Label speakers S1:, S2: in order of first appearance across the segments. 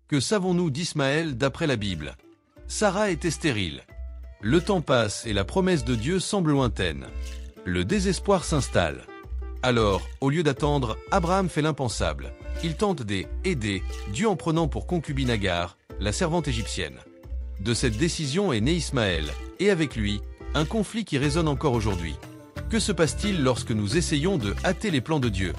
S1: Que savons-nous d'Ismaël d'après la Bible? Sarah était stérile. Le temps passe et la promesse de Dieu semble lointaine. Le désespoir s'installe. Alors, au lieu d'attendre, Abraham fait l'impensable. Il tente d'aider Dieu en prenant pour concubine Agar, la servante égyptienne. De cette décision est né Ismaël, et avec lui, un conflit qui résonne encore aujourd'hui. Que se passe-t-il lorsque nous essayons de hâter les plans de Dieu?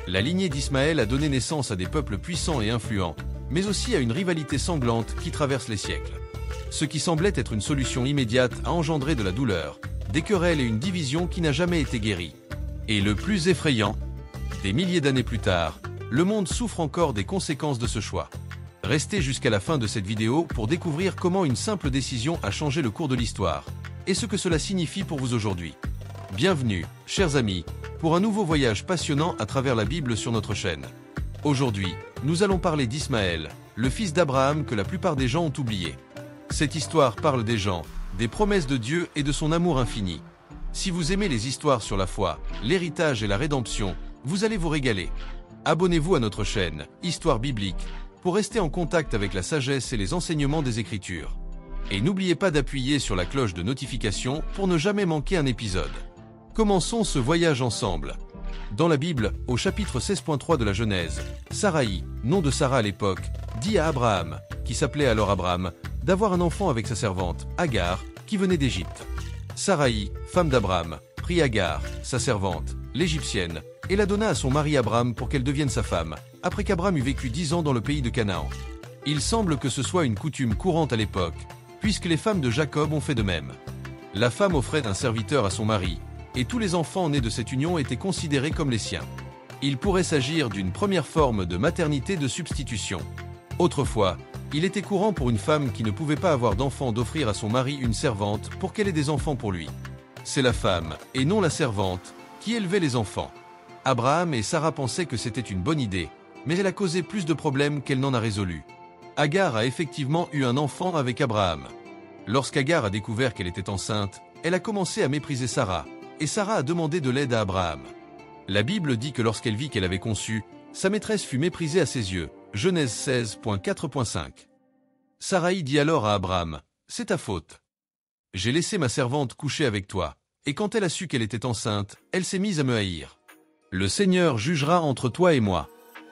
S1: La lignée d'Ismaël a donné naissance à des peuples puissants et influents, mais aussi à une rivalité sanglante qui traverse les siècles. Ce qui semblait être une solution immédiate a engendré de la douleur, des querelles et une division qui n'a jamais été guérie. Et le plus effrayant, des milliers d'années plus tard, le monde souffre encore des conséquences de ce choix. Restez jusqu'à la fin de cette vidéo pour découvrir comment une simple décision a changé le cours de l'histoire, et ce que cela signifie pour vous aujourd'hui. Bienvenue, chers amis, pour un nouveau voyage passionnant à travers la Bible sur notre chaîne. Aujourd'hui, nous allons parler d'Ismaël, le fils d'Abraham que la plupart des gens ont oublié. Cette histoire parle des gens, des promesses de Dieu et de son amour infini. Si vous aimez les histoires sur la foi, l'héritage et la rédemption, vous allez vous régaler. Abonnez-vous à notre chaîne, Histoire biblique, pour rester en contact avec la sagesse et les enseignements des Écritures. Et n'oubliez pas d'appuyer sur la cloche de notification pour ne jamais manquer un épisode. Commençons ce voyage ensemble. Dans la Bible, au chapitre 16.3 de la Genèse, Saraï, nom de Sarah à l'époque, dit à Abraham, qui s'appelait alors Abraham, d'avoir un enfant avec sa servante, Agar, qui venait d'Égypte. Saraï, femme d'Abraham, prit Agar, sa servante, l'Égyptienne, et la donna à son mari Abraham pour qu'elle devienne sa femme, après qu'Abraham eut vécu 10 ans dans le pays de Canaan. Il semble que ce soit une coutume courante à l'époque, puisque les femmes de Jacob ont fait de même. La femme offrait un serviteur à son mari, et tous les enfants nés de cette union étaient considérés comme les siens. Il pourrait s'agir d'une première forme de maternité de substitution. Autrefois, il était courant pour une femme qui ne pouvait pas avoir d'enfants d'offrir à son mari une servante pour qu'elle ait des enfants pour lui. C'est la femme, et non la servante, qui élevait les enfants. Abraham et Sarah pensaient que c'était une bonne idée, mais elle a causé plus de problèmes qu'elle n'en a résolu. Agar a effectivement eu un enfant avec Abraham. Lorsqu'Agar a découvert qu'elle était enceinte, elle a commencé à mépriser Sarah, et Sarah a demandé de l'aide à Abraham. La Bible dit que lorsqu'elle vit qu'elle avait conçu, sa maîtresse fut méprisée à ses yeux. Genèse 16.4.5. Saraï dit alors à Abraham, « C'est ta faute. J'ai laissé ma servante coucher avec toi, et quand elle a su qu'elle était enceinte, elle s'est mise à me haïr. Le Seigneur jugera entre toi et moi. »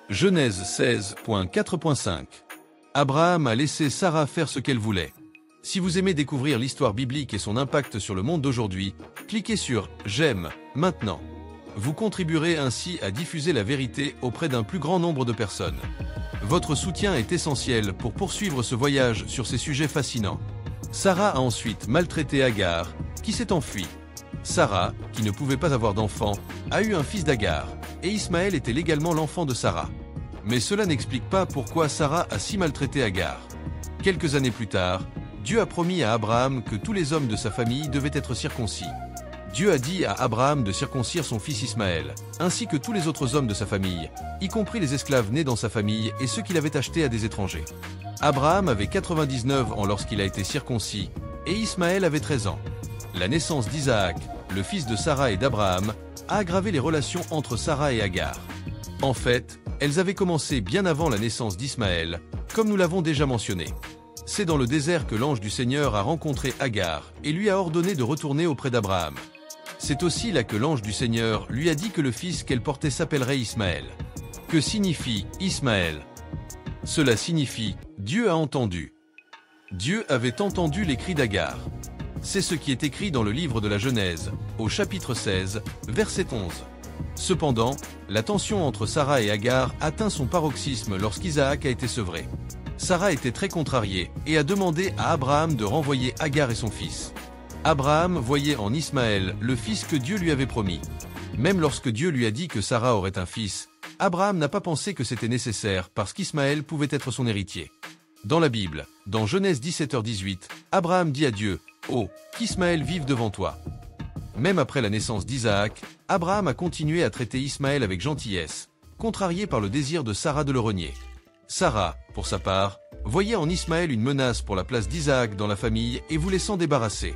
S1: Genèse 16.4.5. Abraham a laissé Sarah faire ce qu'elle voulait. Si vous aimez découvrir l'histoire biblique et son impact sur le monde d'aujourd'hui, cliquez sur « J'aime » maintenant. Vous contribuerez ainsi à diffuser la vérité auprès d'un plus grand nombre de personnes. Votre soutien est essentiel pour poursuivre ce voyage sur ces sujets fascinants. Sarah a ensuite maltraité Agar, qui s'est enfuie. Sarah, qui ne pouvait pas avoir d'enfant, a eu un fils d'Agar, et Ismaël était légalement l'enfant de Sarah. Mais cela n'explique pas pourquoi Sarah a si maltraité Agar. Quelques années plus tard, Dieu a promis à Abraham que tous les hommes de sa famille devaient être circoncis. Dieu a dit à Abraham de circoncire son fils Ismaël, ainsi que tous les autres hommes de sa famille, y compris les esclaves nés dans sa famille et ceux qu'il avait achetés à des étrangers. Abraham avait 99 ans lorsqu'il a été circoncis, et Ismaël avait 13 ans. La naissance d'Isaac, le fils de Sarah et d'Abraham, a aggravé les relations entre Sarah et Agar. En fait, elles avaient commencé bien avant la naissance d'Ismaël, comme nous l'avons déjà mentionné. C'est dans le désert que l'ange du Seigneur a rencontré Agar et lui a ordonné de retourner auprès d'Abraham. C'est aussi là que l'ange du Seigneur lui a dit que le fils qu'elle portait s'appellerait Ismaël. Que signifie Ismaël? Cela signifie « Dieu a entendu ». Dieu avait entendu les cris d'Agar. C'est ce qui est écrit dans le livre de la Genèse, au chapitre 16, verset 11. Cependant, la tension entre Sarah et Agar atteint son paroxysme lorsqu'Isaac a été sevré. Sarah était très contrariée et a demandé à Abraham de renvoyer Agar et son fils. Abraham voyait en Ismaël le fils que Dieu lui avait promis. Même lorsque Dieu lui a dit que Sarah aurait un fils, Abraham n'a pas pensé que c'était nécessaire parce qu'Ismaël pouvait être son héritier. Dans la Bible, dans Genèse 17h18, Abraham dit à Dieu, « Oh, qu'Ismaël vive devant toi !» Même après la naissance d'Isaac, Abraham a continué à traiter Ismaël avec gentillesse, contrarié par le désir de Sarah de le renier. Sarah, pour sa part, voyait en Ismaël une menace pour la place d'Isaac dans la famille et voulait s'en débarrasser.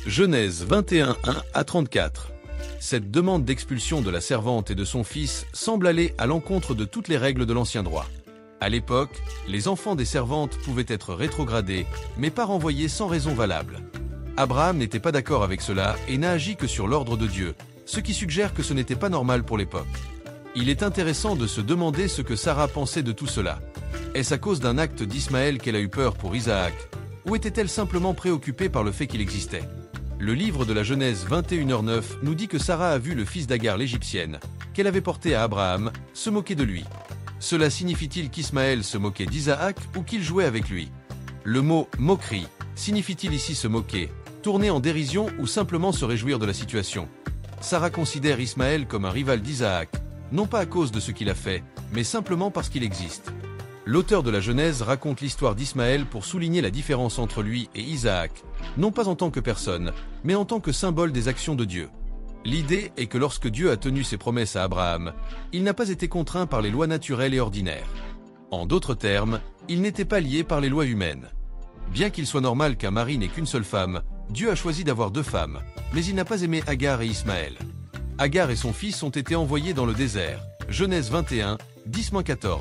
S1: Genèse 21:1-34. Cette demande d'expulsion de la servante et de son fils semble aller à l'encontre de toutes les règles de l'ancien droit. À l'époque, les enfants des servantes pouvaient être rétrogradés, mais pas renvoyés sans raison valable. Abraham n'était pas d'accord avec cela et n'a agi que sur l'ordre de Dieu, ce qui suggère que ce n'était pas normal pour l'époque. Il est intéressant de se demander ce que Sarah pensait de tout cela. Est-ce à cause d'un acte d'Ismaël qu'elle a eu peur pour Isaac, ou était-elle simplement préoccupée par le fait qu'il existait? Le livre de la Genèse 21h9 nous dit que Sarah a vu le fils d'Agar l'Égyptienne, qu'elle avait porté à Abraham, se moquer de lui. Cela signifie-t-il qu'Ismaël se moquait d'Isaac ou qu'il jouait avec lui? Le mot « moquerie » signifie-t-il ici se moquer, tourner en dérision ou simplement se réjouir de la situation? Sarah considère Ismaël comme un rival d'Isaac, non pas à cause de ce qu'il a fait, mais simplement parce qu'il existe. L'auteur de la Genèse raconte l'histoire d'Ismaël pour souligner la différence entre lui et Isaac, non pas en tant que personne, mais en tant que symbole des actions de Dieu. L'idée est que lorsque Dieu a tenu ses promesses à Abraham, il n'a pas été contraint par les lois naturelles et ordinaires. En d'autres termes, il n'était pas lié par les lois humaines. Bien qu'il soit normal qu'un mari n'ait qu'une seule femme, Dieu a choisi d'avoir 2 femmes, mais il n'a pas aimé Agar et Ismaël. Agar et son fils ont été envoyés dans le désert. Genèse 21, 10-14.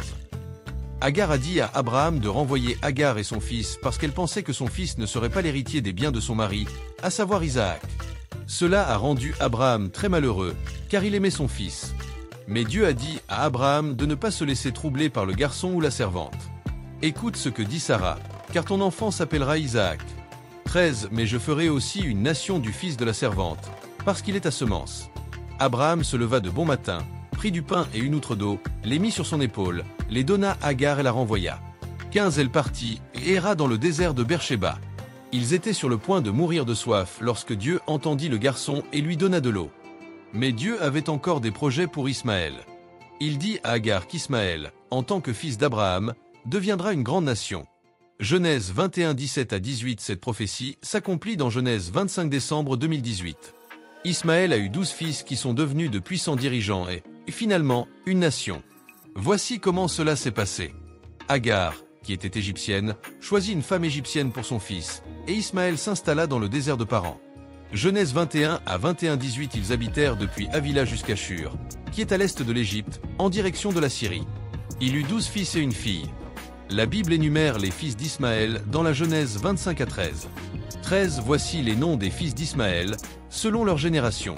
S1: Agar a dit à Abraham de renvoyer Agar et son fils parce qu'elle pensait que son fils ne serait pas l'héritier des biens de son mari, à savoir Isaac. Cela a rendu Abraham très malheureux, car il aimait son fils. Mais Dieu a dit à Abraham de ne pas se laisser troubler par le garçon ou la servante. Écoute ce que dit Sarah, car ton enfant s'appellera Isaac. 13. Mais je ferai aussi une nation du fils de la servante, parce qu'il est ta semence. Abraham se leva de bon matin, prit du pain et une outre d'eau, les mit sur son épaule, les donna à Agar et la renvoya. 15. Elle partit et erra dans le désert de Beersheba. Ils étaient sur le point de mourir de soif lorsque Dieu entendit le garçon et lui donna de l'eau. Mais Dieu avait encore des projets pour Ismaël. Il dit à Agar qu'Ismaël, en tant que fils d'Abraham, deviendra une grande nation. Genèse 21, 17-18. Cette prophétie s'accomplit dans Genèse 25 décembre 2018. Ismaël a eu 12 fils qui sont devenus de puissants dirigeants et finalement, une nation. Voici comment cela s'est passé. Agar, qui était égyptienne, choisit une femme égyptienne pour son fils, et Ismaël s'installa dans le désert de Paran. Genèse 21 à 21-18. Ils habitèrent depuis Havila jusqu'à Shur, qui est à l'est de l'Égypte, en direction de la Syrie. Il eut 12 fils et une fille. La Bible énumère les fils d'Ismaël dans la Genèse 25 à 13. 13. Voici les noms des fils d'Ismaël, selon leur génération.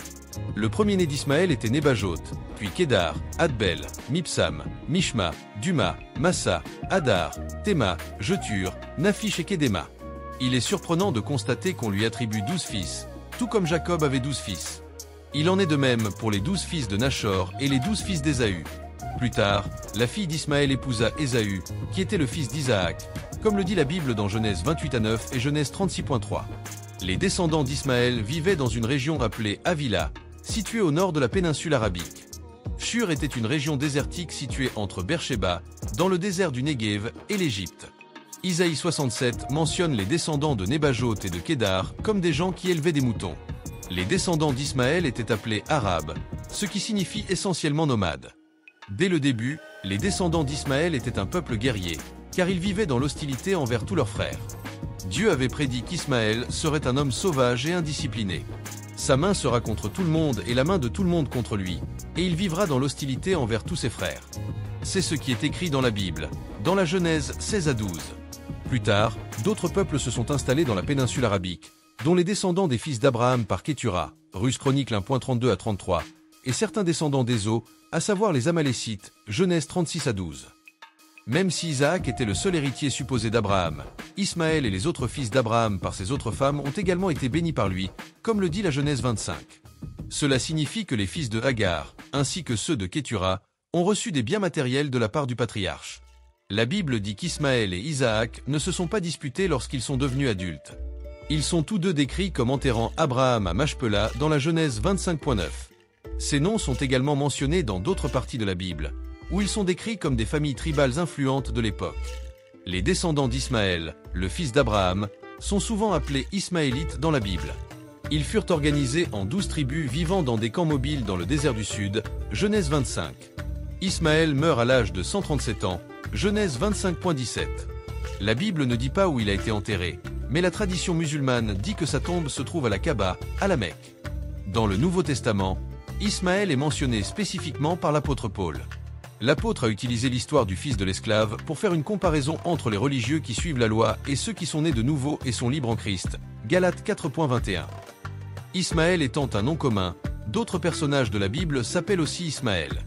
S1: Le premier-né d'Ismaël était Nébajoth, puis Kédar, Adbel, Mibsam, Mishma, Duma, Massa, Hadar, Théma, Jetur, Naphish et Kédéma. Il est surprenant de constater qu'on lui attribue 12 fils, tout comme Jacob avait 12 fils. Il en est de même pour les 12 fils de Nachor et les 12 fils d'Ésaü. Plus tard, la fille d'Ismaël épousa Ésaü, qui était le fils d'Isaac, comme le dit la Bible dans Genèse 28 à 9 et Genèse 36.3. Les descendants d'Ismaël vivaient dans une région appelée Havila, située au nord de la péninsule arabique. Shur était une région désertique située entre Beersheba, dans le désert du Negev, et l'Égypte. Isaïe 67 mentionne les descendants de Nébajoth et de Kédar comme des gens qui élevaient des moutons. Les descendants d'Ismaël étaient appelés Arabes, ce qui signifie essentiellement nomades. Dès le début, les descendants d'Ismaël étaient un peuple guerrier, car ils vivaient dans l'hostilité envers tous leurs frères. Dieu avait prédit qu'Ismaël serait un homme sauvage et indiscipliné. Sa main sera contre tout le monde et la main de tout le monde contre lui, et il vivra dans l'hostilité envers tous ses frères. C'est ce qui est écrit dans la Bible, dans la Genèse 16 à 12. Plus tard, d'autres peuples se sont installés dans la péninsule arabique, dont les descendants des fils d'Abraham par Kétura, Russe Chronique 1.32 à 33, et certains descendants d'Ésaü, à savoir les Amalécites, Genèse 36 à 12. Même si Isaac était le seul héritier supposé d'Abraham, Ismaël et les autres fils d'Abraham par ses autres femmes ont également été bénis par lui, comme le dit la Genèse 25. Cela signifie que les fils de Hagar, ainsi que ceux de Kétura, ont reçu des biens matériels de la part du patriarche. La Bible dit qu'Ismaël et Isaac ne se sont pas disputés lorsqu'ils sont devenus adultes. Ils sont tous deux décrits comme enterrant Abraham à Machpelah dans la Genèse 25.9. Ces noms sont également mentionnés dans d'autres parties de la Bible, où ils sont décrits comme des familles tribales influentes de l'époque. Les descendants d'Ismaël, le fils d'Abraham, sont souvent appelés Ismaélites dans la Bible. Ils furent organisés en 12 tribus vivant dans des camps mobiles dans le désert du Sud, Genèse 25. Ismaël meurt à l'âge de 137 ans, Genèse 25.17. La Bible ne dit pas où il a été enterré, mais la tradition musulmane dit que sa tombe se trouve à la Kaaba, à la Mecque. Dans le Nouveau Testament, Ismaël est mentionné spécifiquement par l'apôtre Paul. L'apôtre a utilisé l'histoire du fils de l'esclave pour faire une comparaison entre les religieux qui suivent la loi et ceux qui sont nés de nouveau et sont libres en Christ. Galates 4.21. Ismaël étant un nom commun, d'autres personnages de la Bible s'appellent aussi Ismaël.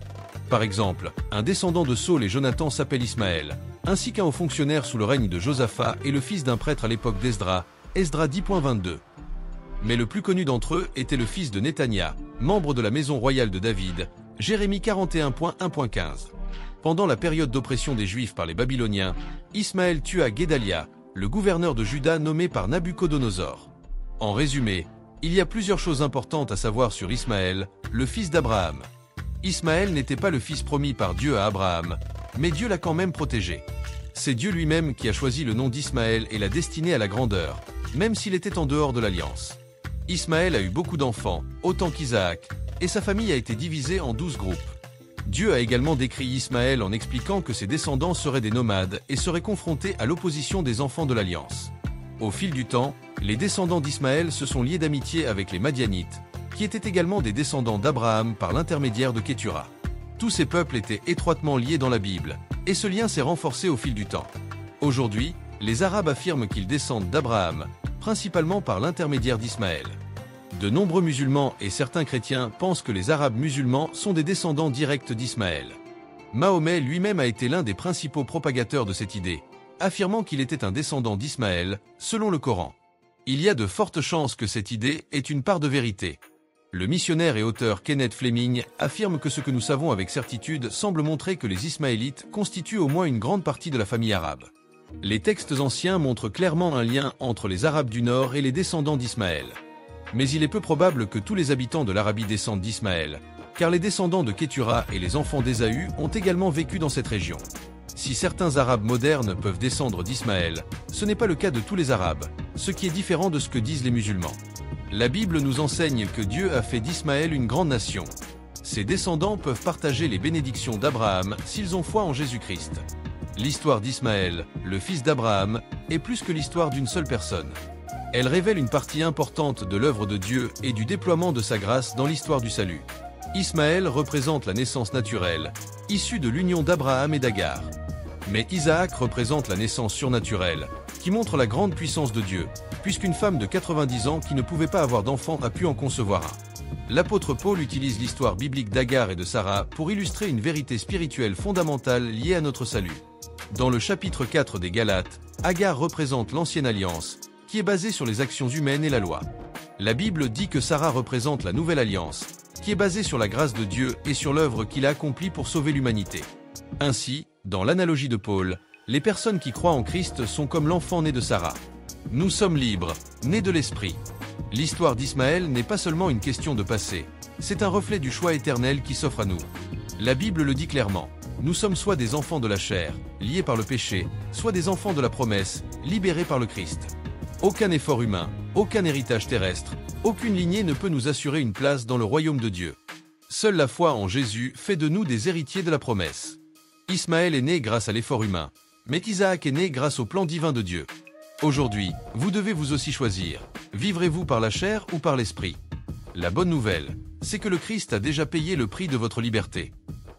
S1: Par exemple, un descendant de Saul et Jonathan s'appelle Ismaël, ainsi qu'un haut fonctionnaire sous le règne de Josaphat et le fils d'un prêtre à l'époque d'Esdras, Esdras 10.22. Mais le plus connu d'entre eux était le fils de Netania, membre de la maison royale de David, Jérémie 41.1.15. Pendant la période d'oppression des Juifs par les Babyloniens, Ismaël tua Guédalia, le gouverneur de Juda nommé par Nabuchodonosor. En résumé, il y a plusieurs choses importantes à savoir sur Ismaël, le fils d'Abraham. Ismaël n'était pas le fils promis par Dieu à Abraham, mais Dieu l'a quand même protégé. C'est Dieu lui-même qui a choisi le nom d'Ismaël et l'a destiné à la grandeur, même s'il était en dehors de l'alliance. Ismaël a eu beaucoup d'enfants, autant qu'Isaac, et sa famille a été divisée en 12 groupes. Dieu a également décrit Ismaël en expliquant que ses descendants seraient des nomades et seraient confrontés à l'opposition des enfants de l'Alliance. Au fil du temps, les descendants d'Ismaël se sont liés d'amitié avec les Madianites, qui étaient également des descendants d'Abraham par l'intermédiaire de Kétura. Tous ces peuples étaient étroitement liés dans la Bible, et ce lien s'est renforcé au fil du temps. Aujourd'hui, les Arabes affirment qu'ils descendent d'Abraham, principalement par l'intermédiaire d'Ismaël. De nombreux musulmans et certains chrétiens pensent que les Arabes musulmans sont des descendants directs d'Ismaël. Mahomet lui-même a été l'un des principaux propagateurs de cette idée, affirmant qu'il était un descendant d'Ismaël, selon le Coran. Il y a de fortes chances que cette idée ait une part de vérité. Le missionnaire et auteur Kenneth Fleming affirme que ce que nous savons avec certitude semble montrer que les Ismaélites constituent au moins une grande partie de la famille arabe. Les textes anciens montrent clairement un lien entre les Arabes du Nord et les descendants d'Ismaël. Mais il est peu probable que tous les habitants de l'Arabie descendent d'Ismaël, car les descendants de Kétura et les enfants d'Ésaü ont également vécu dans cette région. Si certains Arabes modernes peuvent descendre d'Ismaël, ce n'est pas le cas de tous les Arabes, ce qui est différent de ce que disent les musulmans. La Bible nous enseigne que Dieu a fait d'Ismaël une grande nation. Ses descendants peuvent partager les bénédictions d'Abraham s'ils ont foi en Jésus-Christ. L'histoire d'Ismaël, le fils d'Abraham, est plus que l'histoire d'une seule personne. Elle révèle une partie importante de l'œuvre de Dieu et du déploiement de sa grâce dans l'histoire du salut. Ismaël représente la naissance naturelle, issue de l'union d'Abraham et d'Agar. Mais Isaac représente la naissance surnaturelle, qui montre la grande puissance de Dieu, puisqu'une femme de 90 ans qui ne pouvait pas avoir d'enfant a pu en concevoir un. L'apôtre Paul utilise l'histoire biblique d'Agar et de Sarah pour illustrer une vérité spirituelle fondamentale liée à notre salut. Dans le chapitre 4 des Galates, Agar représente l'ancienne alliance, qui est basée sur les actions humaines et la loi. La Bible dit que Sarah représente la nouvelle alliance, qui est basée sur la grâce de Dieu et sur l'œuvre qu'il a accomplie pour sauver l'humanité. Ainsi, dans l'analogie de Paul, les personnes qui croient en Christ sont comme l'enfant né de Sarah. Nous sommes libres, nés de l'Esprit. L'histoire d'Ismaël n'est pas seulement une question de passé, c'est un reflet du choix éternel qui s'offre à nous. La Bible le dit clairement, nous sommes soit des enfants de la chair, liés par le péché, soit des enfants de la promesse, libérés par le Christ. Aucun effort humain, aucun héritage terrestre, aucune lignée ne peut nous assurer une place dans le royaume de Dieu. Seule la foi en Jésus fait de nous des héritiers de la promesse. Ismaël est né grâce à l'effort humain, mais Isaac est né grâce au plan divin de Dieu. Aujourd'hui, vous devez vous aussi choisir. Vivrez-vous par la chair ou par l'esprit? La bonne nouvelle, c'est que le Christ a déjà payé le prix de votre liberté.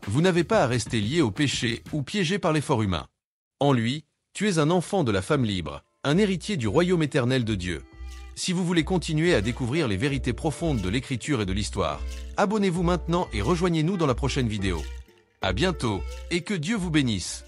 S1: Vous n'avez pas à rester lié au péché ou piégé par l'effort humain. En lui, tu es un enfant de la femme libre, un héritier du royaume éternel de Dieu. Si vous voulez continuer à découvrir les vérités profondes de l'écriture et de l'histoire, abonnez-vous maintenant et rejoignez-nous dans la prochaine vidéo. À bientôt, et que Dieu vous bénisse.